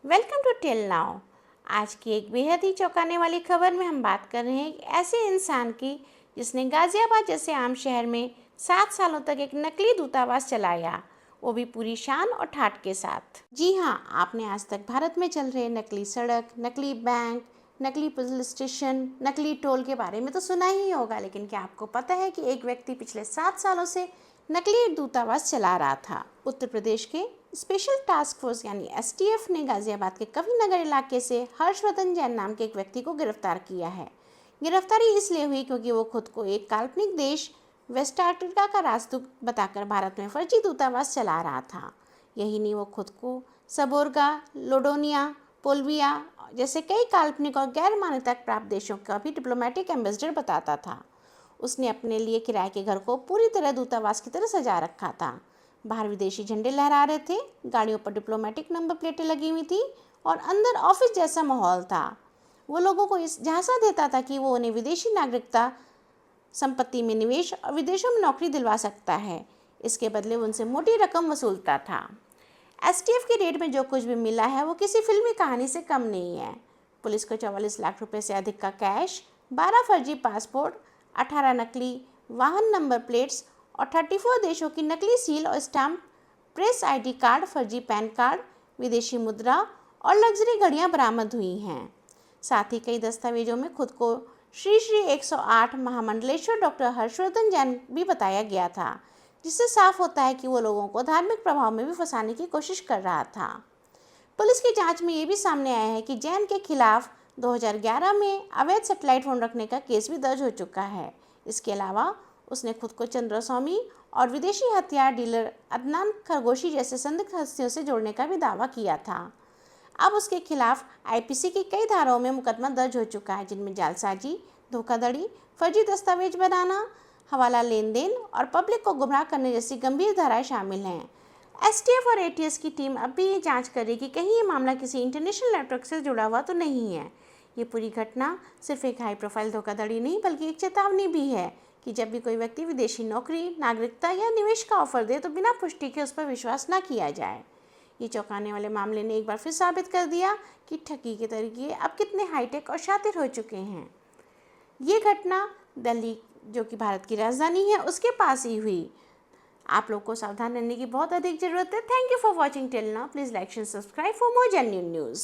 Welcome to tell now. आज की एक बेहद ही चौंकाने वाली खबर में हम बात कर रहे हैं एक ऐसे इंसान की जिसने गाज़ियाबाद जैसे आम शहर में 7 सालों तक एक नकली दूतावास चलाया, वो भी पूरी शान और ठाठ के साथ। जी हाँ, आपने आज तक भारत में चल रहे नकली सड़क, नकली बैंक, नकली पुलिस स्टेशन, नकली टोल के बारे में तो सुना ही होगा, लेकिन क्या आपको पता है कि एक व्यक्ति पिछले 7 सालों से नकली दूतावास चला रहा था। उत्तर प्रदेश के स्पेशल टास्क फोर्स यानी एसटीएफ ने गाजियाबाद के कविनगर इलाके से हर्षवर्धन जैन नाम के एक व्यक्ति को गिरफ्तार किया है। गिरफ्तारी इसलिए हुई क्योंकि वो खुद को एक काल्पनिक देश वेस्ट अफ्रीका का राजदूत बताकर भारत में फर्जी दूतावास चला रहा था। यही नहीं, वो खुद को सबोरगा, लोडोनिया, पोल्विया जैसे कई काल्पनिक और गैर मान्यता प्राप्त देशों का भी डिप्लोमेटिक एम्बेसडर बताता था। उसने अपने लिए किराए के घर को पूरी तरह दूतावास की तरह सजा रखा था। बाहर विदेशी झंडे लहरा रहे थे, गाड़ियों पर डिप्लोमेटिक नंबर प्लेटें लगी हुई थी और अंदर ऑफिस जैसा माहौल था। वो लोगों को इस झांसा देता था कि वो उन्हें विदेशी नागरिकता, संपत्ति में निवेश और विदेशों में नौकरी दिलवा सकता है। इसके बदले वो उनसे मोटी रकम वसूलता था। एसटीएफ की रेड में जो कुछ भी मिला है वो किसी फिल्मी कहानी से कम नहीं है। पुलिस को 44 लाख रुपए से अधिक का कैश, 12 फर्जी पासपोर्ट, 18 नकली वाहन नंबर प्लेट्स और 34 देशों की नकली सील और स्टैम्प, प्रेस आईडी कार्ड, फर्जी पैन कार्ड, विदेशी मुद्रा और लग्जरी घड़ियां बरामद हुई हैं। साथ ही कई दस्तावेजों में खुद को श्री श्री 108 महामंडलेश्वर डॉक्टर हर्षवर्धन जैन भी बताया गया था, जिससे साफ होता है कि वो लोगों को धार्मिक प्रभाव में भी फंसाने की कोशिश कर रहा था। पुलिस की जांच में ये भी सामने आया है कि जैन के खिलाफ 2011 में अवैध सैटेलाइट फोन रखने का केस भी दर्ज हो चुका है। इसके अलावा उसने खुद को चंद्रस्वामी और विदेशी हथियार डीलर अदनान खरगोशी जैसे संदिग्ध हस्तियों से जोड़ने का भी दावा किया था। अब उसके खिलाफ आईपीसी की कई धाराओं में मुकदमा दर्ज हो चुका है, जिनमें जालसाजी, धोखाधड़ी, फर्जी दस्तावेज बनाना, हवाला लेन देन और पब्लिक को गुमराह करने जैसी गंभीर धाराएं शामिल हैं। एसटीएफ और एटीएस की टीम अब भी ये जांच कर रही कि कहीं ये मामला किसी इंटरनेशनल नेटवर्क से जुड़ा हुआ तो नहीं है। ये पूरी घटना सिर्फ एक हाई प्रोफाइल धोखाधड़ी नहीं बल्कि एक चेतावनी भी है कि जब भी कोई व्यक्ति विदेशी नौकरी, नागरिकता या निवेश का ऑफर दे तो बिना पुष्टि के उस पर विश्वास न किया जाए। ये चौंकाने वाले मामले ने एक बार फिर साबित कर दिया कि ठगी के तरीके अब कितने हाईटेक और शातिर हो चुके हैं। ये घटना दिल्ली, जो कि भारत की राजधानी है, उसके पास ही हुई। आप लोग को सावधान रहने की बहुत अधिक ज़रूरत है। Thank you for watching till now. Please like and subscribe for more genuine news.